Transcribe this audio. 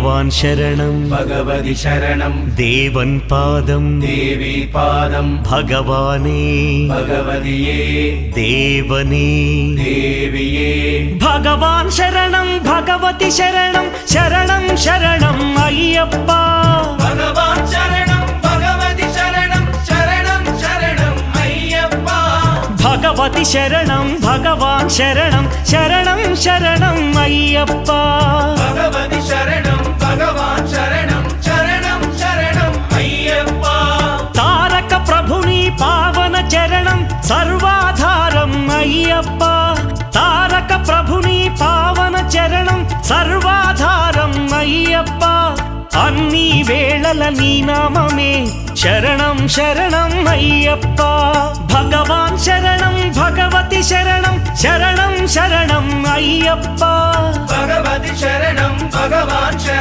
ഭഗവാൻ ശരണം ഭഗവതി ശരണം ദേവൻ പാദം ദേവി പാദം ഭഗവാനേ ഭഗവതിയേ ദേവനേ ദേവിയേ ഭഗവാൻ ശരണം ഭഗവതി ശരണം ശരണം ശരണം അയ്യപ്പ ഭഗവാൻ ശരണം ഭഗവതി ശരണം ശരണം ശരണം അയ്യപ്പ ഭഗവതി ശരണം ഭഗവാൻ ശരണം ശരണം ശരണം അയ്യപ്പ ഭഗവതി ശരണം ഭഗവാൻ ശരണം ശരണം ശരണം അയ്യപ്പ താരക ప్రభుని పావన చరణం సర్వాధారం అయ్యప్ప తారక ప్రభుని పావన చరణం సర్వాధారం అయ్యప్ప అన్ని వేళల నీ నామమే శరణం శరణం అయ్యప్ప భగవాన్ శరణం భగవతి శరణం శరణం శరణం అయ్యప్ప భగవతి శరణం భగవాన్ శరణం